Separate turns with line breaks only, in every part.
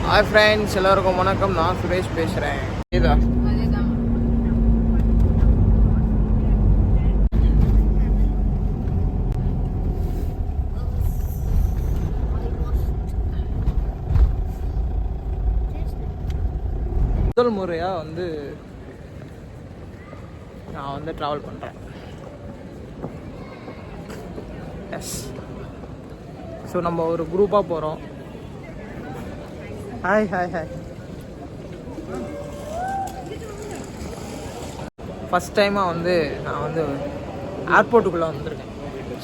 Hi friends, எல்லாருக்கும் வணக்கம். நான் சுரேஷ் பேசுகிறேன். இதா முதல் முறையாக நான் ட்ராவல் பண்ணுறேன். எஸ், ஸோ நம்ம ஒரு குரூப்பாக போகிறோம். Hi hi hi. ஃபஸ்ட் டைமாக நான் ஏர்போர்ட்டுக்குள்ளே வந்திருக்கேன்.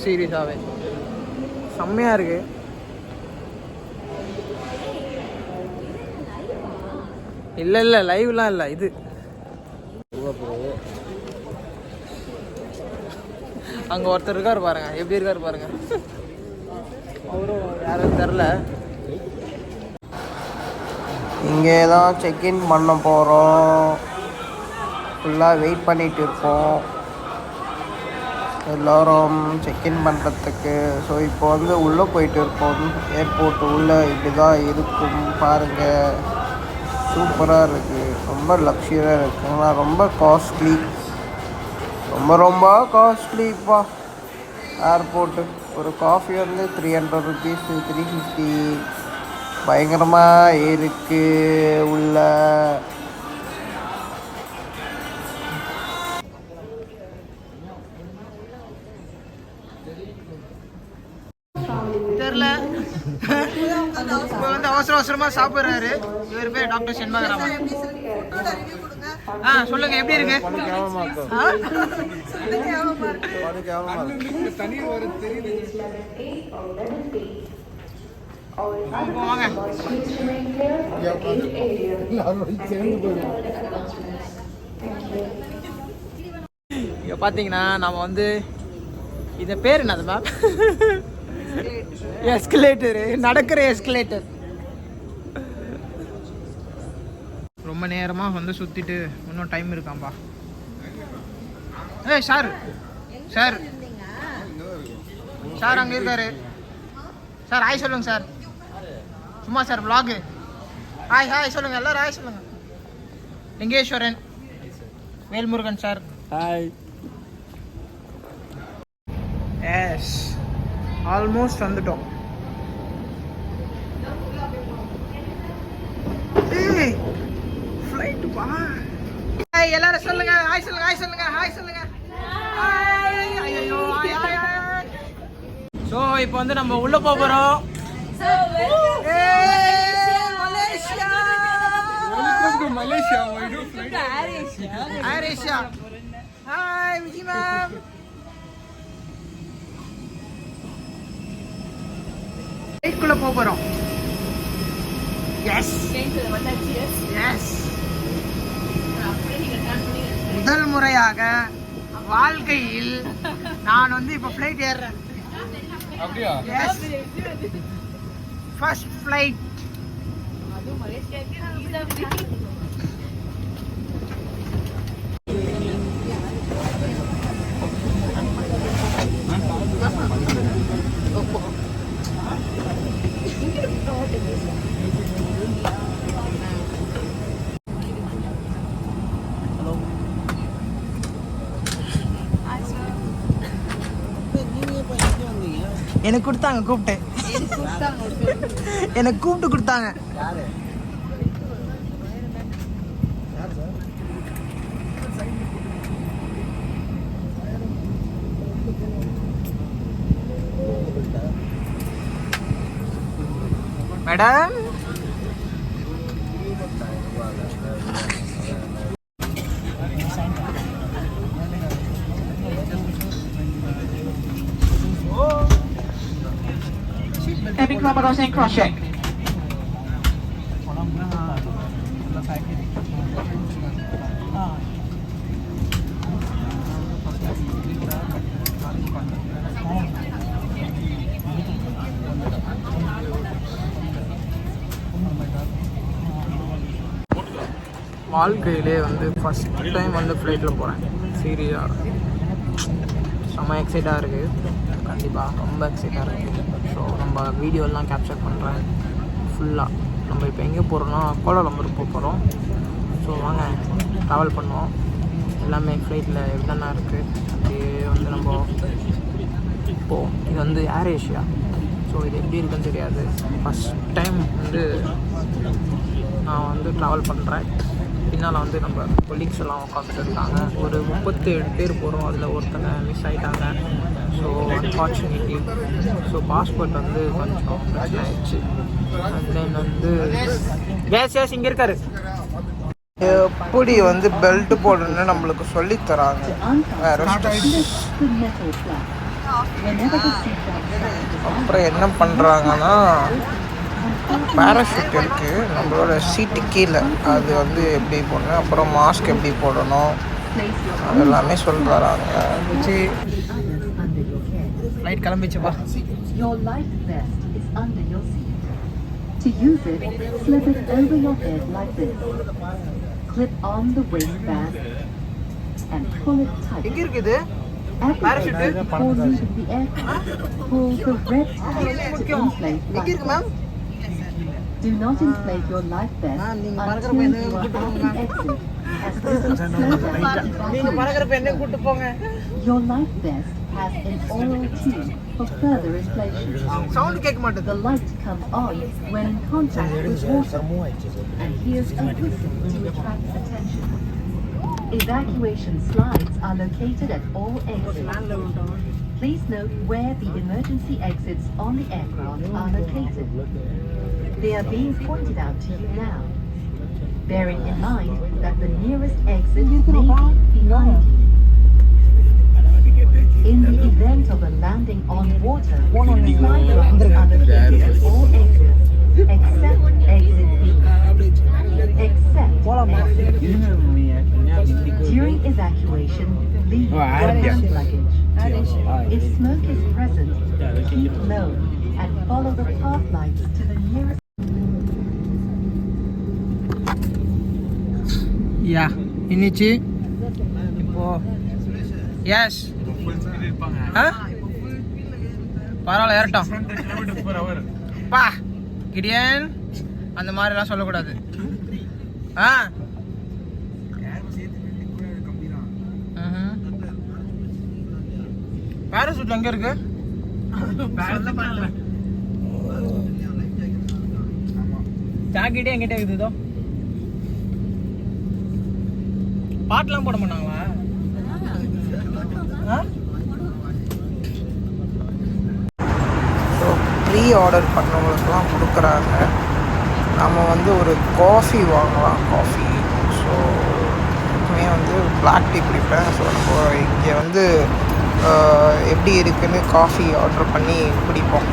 சீரியஸாகவே செம்மையாக இருக்குது. இல்லை லைவ்லாம் இல்லை, இது அங்கே ஒருத்தர் இருக்கார் பாருங்க, எப்படி இருக்கார் பாருங்க. அவரும் யாரும் தெரில.
இங்கே தான் செக்இன் பண்ண போகிறோம். ஃபுல்லாக வெயிட் பண்ணிகிட்டு இருக்கோம் எல்லோரும் செக்இன் பண்ணுறதுக்கு. ஸோ இப்போ உள்ளே போயிட்டு இருக்கோம். ஏர்போர்ட் உள்ளே இப்படி தான் இருக்கும் பாருங்கள். சூப்பராக இருக்குது, ரொம்ப லக்ஸரியாக இருக்குது. ஆனால் ரொம்ப காஸ்ட்லி, ரொம்ப காஸ்ட்லிப்பா ஏர்போர்ட்டு. ஒரு காஃபி 300 ருபீஸ், 350. பயங்கரமாக இருக்கு உள்ள.
தெரியல. இப்போ அவசரமாக சாப்பிட்றாரு. இவர் பேர் டாக்டர் செண்பகராமன். சொல்லுங்க, எப்படி இருக்கு? வாங்க. இங்க பாத்தீங்கன்னா நம்ம இந்த பேர் என்னது மேம்? எஸ்கலேட்டரு, நடக்கிற எஸ்கலேட்டர். ரொம்ப நேரமாக சுற்றிட்டு இன்னும் டைம் இருக்காம்பா. சார் சார் சார் அங்கே இருக்காரு சார். ஹாய் சொல்லுங்க சார். சும்மா சார், vlog. ஹாய் சொல்லுங்க, எல்லாரும் ஹாய் சொல்லுங்க. Lingeswaran, Velmurugan sir.
Hi.
Yes, almost வந்துட்டோம். ஃப்ளைட் பா. ஹாய் எல்லாரும் சொல்லுங்க, ஹாய் சொல்லுங்க, ஹாய் சொல்லுங்க, ஹாய் சொல்லுங்க. ஐயோ ஹாய். ஸோ இப்போ நம்ம உள்ள போகிறோம்.
Malaysia.
Air Asia. Hi, Vijay ma'am. Flightக்குள்ள போறோம். Yes. Yes. முதல் முறையாக வாழ்க்கையில் நான் இப்ப ஃப்ளைட் ஏறுறேன்.
அப்படியா?
Yes. First flight. அது மலேசியாக்கு எனக்கு கொடுத்தாங்க, கூப்பிட்டேன். எனக்கு கூப்பிட்டு கொடுத்தாங்க. Madam,
Cabin collaboration cross check.
வாழ்க்கையிலே ஃபஸ்ட் டைம் ஃப்ளைட்டில் போகிறேன். சீரியஸாக செம்ம எக்ஸைட்டாக இருக்குது. கண்டிப்பாக ரொம்ப எக்ஸைட்டாக இருக்குது. ஸோ நம்ம வீடியோலாம் கேப்சர் பண்ணுறேன் ஃபுல்லாக. நம்ம இப்போ எங்கே போகிறோம்னா கோலாலம்பூர் போக போகிறோம். ஸோ வாங்க ட்ராவல் பண்ணுவோம். எல்லாமே ஃப்ளைட்டில் என்னென்ன இருக்குது அப்படியே வந்து நம்ம இப்போது இது வந்து ஏர் ஏஷியா. ஸோ இது எப்படி இருக்குன்னு தெரியாது. ஃபஸ்ட் டைம் வந்து நான் வந்து ட்ராவல் பண்ணுறேன். பின்னால் வந்து நம்ம கொலீக்ஸ் எல்லாம் உட்காந்துட்டு இருக்காங்க. ஒரு 37 பேர் போகிறோம். அதில் ஒருத்தங்க மிஸ் ஆகிட்டாங்க. ஸோ அன்ஃபார்ச்சுனேட்லி ஸோ பாஸ்போர்ட் வந்து கொஞ்சம் பிரச்சனை ஆயிடுச்சு. அண்ட் தென் வந்து கேஸ் இங்கே இருக்காரு.
எப்படி வந்து பெல்ட் போடணும்னு நம்மளுக்கு சொல்லித் தராங்க. அப்புறம் என்ன பண்ணுறாங்கன்னா பேராஷூட் இருக்குது நம்மளோட சீட்டு கீழே, அது வந்து எப்படி போடணும், அப்புறம் மாஸ்க் எப்படி போடணும் அதெல்லாமே சொல்லி தராங்க.
Flight கிளம்பிச்சுப்பா.
Your life vest is under your seat. To use it, slip it over your head like this. Clip on the waistband and pull it tight.
எங்கே இருக்குது
Activate it before leaving the aircraft. Pull the red tab to inflate
எங்கே
life
இருக்கு ma'am?
vest. Do not inflate your life vest until you are at the exit, as this will slow down
நீங்கள்
the
பறக்கிறப்ப என்ன கூப்பிட்டு போங்க.
Your life vest has an oral tube for further inflation.
Sound கேட்க
The
மாட்டேது.
light comes on when in contact with water, and here's a whistle to attract attention. Evacuation slides are located at all exits. Please note where the emergency exits on the aircraft are located. They are being pointed out to you now, bearing in mind that the nearest exit may be behind you. In the event of a landing on water, slide lines are located at all exits, except exit B. Except during evacuation, leave your hand luggage. If smoke is present, keep low and follow the path lights to the nearest.
யா இன்னிச்சு இப்போ S பரவாயில்ல ஏறட்டும் பா Gideon அந்த மாதிரிலாம் சொல்லக்கூடாது. Parachute எங்க இருக்கு? ஜாக்கெட்டே எங்கிட்ட இருக்குது. இதோ பாட்டெல்லாம் போட மாட்டாங்களா?
ஸோ ப்ரீ ஆர்டர் பண்ணவங்களுக்குலாம் கொடுக்குறாங்க. நம்ம வந்து ஒரு காஃபி வாங்கலாம். காஃபி ஸோ எப்பவுமே வந்து பிளாக் டீ குடிப்பேன். ஸோ நம்ம இங்கே வந்து எப்படி இருக்குன்னு காஃபி ஆர்டர் பண்ணி குடிப்போம்.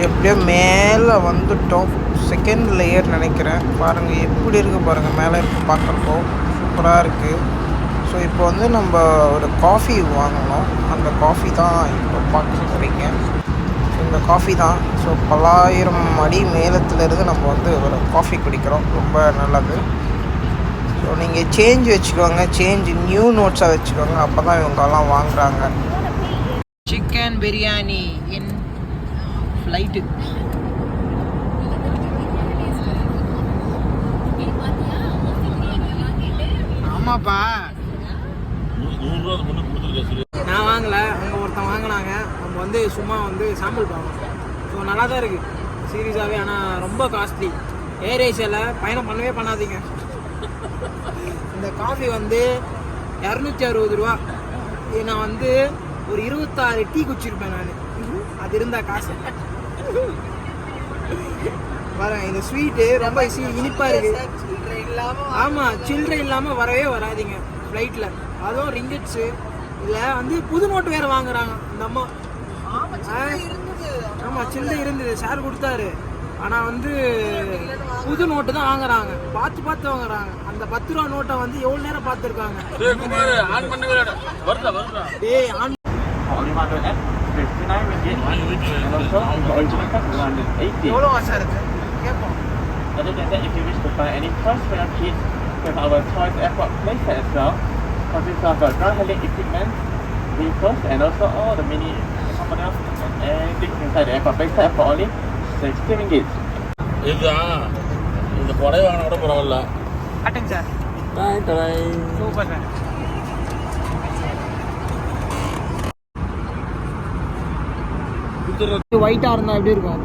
எப்படியோ மேலே வந்துட்டோம். செகண்ட் லேயர் நினைக்கிறேன். பாருங்கள் எப்படி இருக்குது பாருங்கள். மேலே இருக்கு பார்க்குறப்போ சூப்பராக இருக்குது. ஸோ இப்போ வந்து நம்ம ஒரு காஃபி வாங்கணும். அந்த காஃபி தான் இப்போ பார்க்க போகிறீங்க. இந்த காஃபி தான். ஸோ 1000 அடி மேலத்துலேருந்து நம்ம வந்து ஒரு காஃபி குடிக்கிறோம். ரொம்ப நல்லது. ஸோ நீங்கள் சேஞ்ச் வச்சுக்கோங்க. சேஞ்ச் நியூ நோட்ஸாக வச்சுக்கோங்க. அப்போ தான் இவங்கெல்லாம் வாங்குறாங்க.
சிக்கன் பிரியாணி இன் ஃப்ளைட்டு. ஆமாப்பா நான் வாங்கலை, அங்கே ஒருத்தன் வாங்கினாங்க. நம்ம வந்து சும்மா வந்து சாம்பிள் பார்க்கணும். ஸோ நல்லா தான் இருக்குது சீரியஸாகவே. ஆனால் ரொம்ப காஸ்ட்லி. ஏர் ஏஷியாவில் பயணம் பண்ணவே பண்ணாதீங்க. இந்த காஃபி வந்து 260 ரூபா. நான் வந்து ஒரு 26 டீ குடிச்சிருப்பேன் நான். அது இருந்தால் காசு வரேன். இந்த ஸ்வீட்டு ரொம்ப இனிப்பாக இருக்குது. ஆமாம், சில்லறை இல்லாமல் வரவே வராதிங்க ஃப்ளைட்டில். அதுவும் ரிங்கெட்ஸு இதில் வந்து புது நோட்டு வேறு வாங்குறாங்க இந்த அம்மா. ஆமாம், சில்லறை இருந்தது, சார் கொடுத்தாரு. ஆனால் வந்து புது நோட்டு தான் வாங்குறாங்க. பார்த்து வாங்குறாங்க. அந்த 10 ரூபா நோட்டை வந்து எவ்வளோ நேரம் பார்த்துருக்காங்க. ஏய் ஆன் எவ்வளோ சார் இருக்கு கேட்போம்.
Other than that, if you wish to buy any toys for your kids, we have our Toys Airport playset as well. Consists of ground handling equipment, vehicles, and also all the mini components and things inside the airport playset for only 60 ringgit.
இதுதான் இந்த புடவை வாங்கினா கூட பரவாயில்ல.
கட்டுங்க sir. Super sir. ஒயிட்டாக இருந்தால் எப்படி இருக்கும்?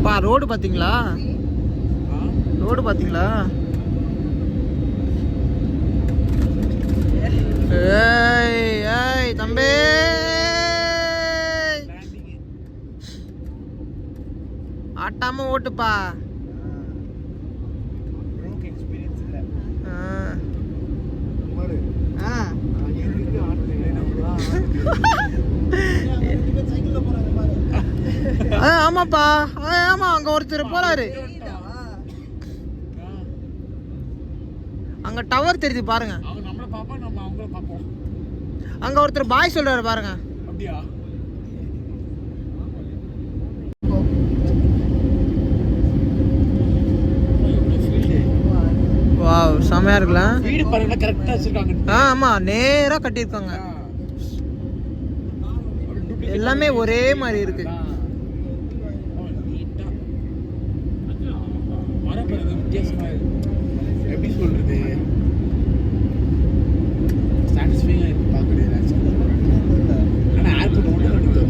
பா ரோடு பார்த்தீங்களா? ரோடு பார்த்தீங்களா? ஏய் ஏய் தம்பி, ஆட்டாம ஓட்டுப்பா. ஆமாப்பா, ஆமா அங்க ஒருத்தர் போறாரு. அங்க டவர் தெரியுது பாருங்க.
அவங்க நம்மள பாப்பா, நம்ம அவங்கள பாப்போம்.
அங்க ஒருத்தர் பாய் சொல்றாரு பாருங்க.
அப்படியா?
வாவ், செமையா இருக்குல்ல?
வீடு பாருங்க, கரெக்ட்டா வச்சிருக்காங்க.
ஆமா, நேரா கட்டியிருக்காங்க. எல்லாமே ஒரே மாதிரி இருக்கு.
மரம் பாருங்க, வித்தியாசமா இருக்கு. எப்படி சொல்றது, சாட்டிஸ்ஃபைங்கா இருக்கு பார்க்கறது. ஆனா ஏர்போர்ட் ஓட்ட எடுத்து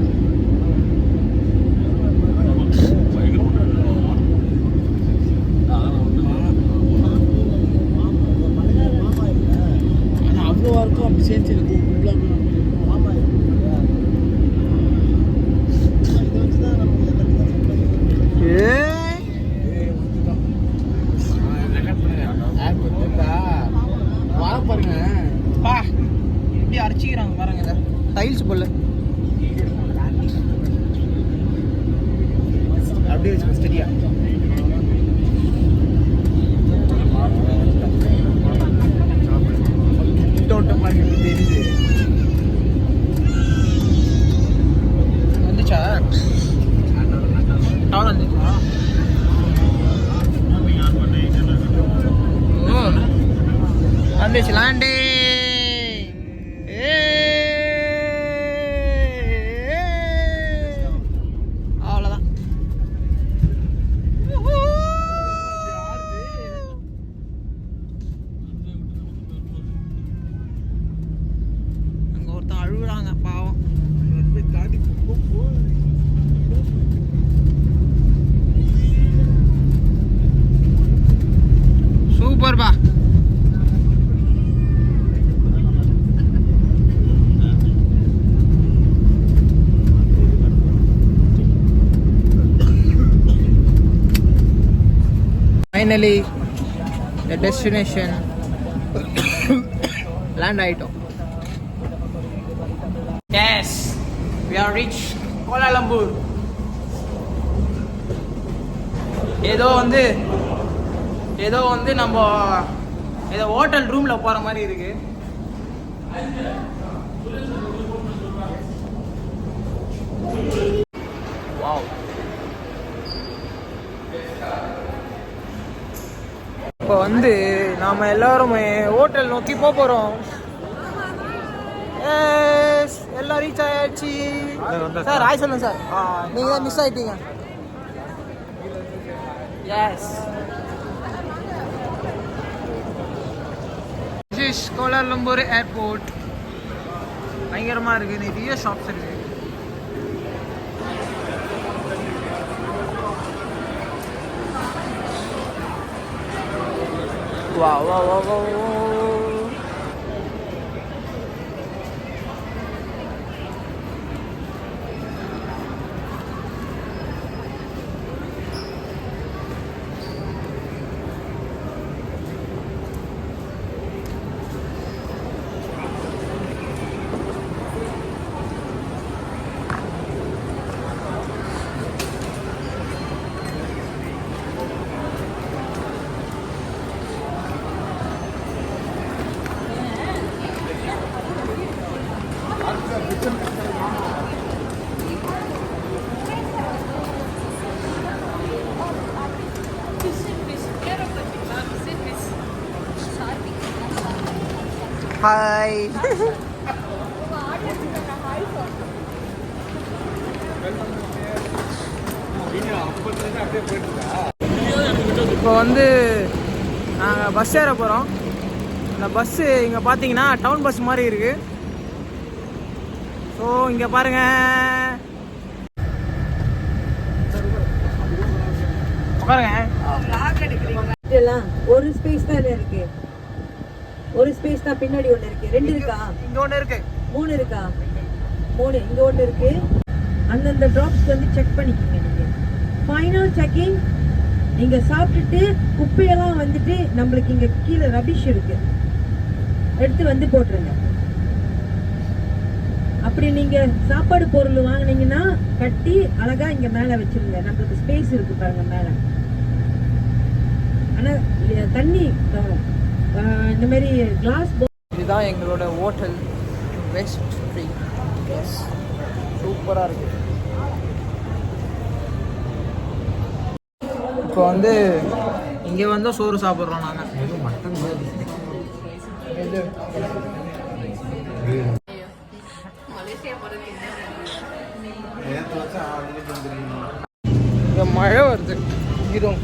ஆனா அவ்வளோ இருக்கும். அப்படி சேர்ந்து இருக்கும். பாருங்க
பா, எப்படி அடிச்சுக்கிறாங்க பாருங்க. இதை டைல்ஸ் போல
அப்படியே வச்சு ஸ்டடியா தோட்டம் மாதிரி தெரியுது.
வந்துச்சா? டவர் வந்துச்சா? வந்துச்சு லேண்டே. அவ்வளோதான். அங்கே ஒருத்தன் அழுகுறாங்க பாவம். சூப்பர்பா. Finally, the destination land item. Yes, we are reached Kuala Lumpur. ஏதோ வந்து நம்ம ஏதோ ஹோட்டல் ரூம்ல போற மாதிரி இருக்கு. வாவ். இப்போ வந்து நாம எல்லாரும் ஹோட்டல் நோக்கி போறோம். எல்லாம் ரீச் ஆயாச்சு. சார் ஹாய் சொல்லுங்க சார். நீங்க தான் மிஸ் ஆயிட்டீங்க. Yes, this is Kuala Lumpur airport. பயங்கரமா இருக்கு, நிறைய ஷாப்ஸ் இருக்கு. Wow, wow, wow, wow, wow. Hi. இப்போ வந்து நாங்கள் பஸ் ஏற போகிறோம். அந்த பஸ்ஸு இங்கே பார்த்தீங்கன்னா டவுன் பஸ் மாதிரி இருக்குது. ஸோ இங்கே பாருங்கள், பாருங்க.
ஒரு ஸ்பேஸ் தான் இருக்கு, ஒரு ஸ்பேஸ் தான். பின்னாடி ஒண்ணு இருக்கு, 2 இருக்கா?
இங்க ஒன்று இருக்கு,
3 இருக்கா? 3 இங்க ஒண்ணு இருக்கு. அந்தந்த டிராப்ஸ் வந்து செக் பண்ணிக்கோங்க நீங்க. Final checking. நீங்க சாப்பிட்டுட்டு குப்பையெல்லாம் வந்துட்டு நம்மளுக்கு இங்க கீழே ரபிஷ் இருக்கு, எடுத்து வந்து போட்டுருங்க. அப்படி நீங்க சாப்பாடு பொருள் வாங்குனீங்கன்னா கட்டி அழகா இங்க மேல வச்சிருங்க. நம்மளுக்கு ஸ்பேஸ் இருக்கு பாருங்க மேல. ஆனா தண்ணி இந்த மாதிரி கிளாஸ்.
இதுதான் எங்களோட ஹோட்டல், வெஸ்ட் ஸ்ட்ரீட். எஸ், சூப்பராக இருக்குது. இப்போ வந்து இங்கே வந்து சோறு சாப்பிட்றோம் நாங்கள். இங்கே மழை வருது. இதுவும்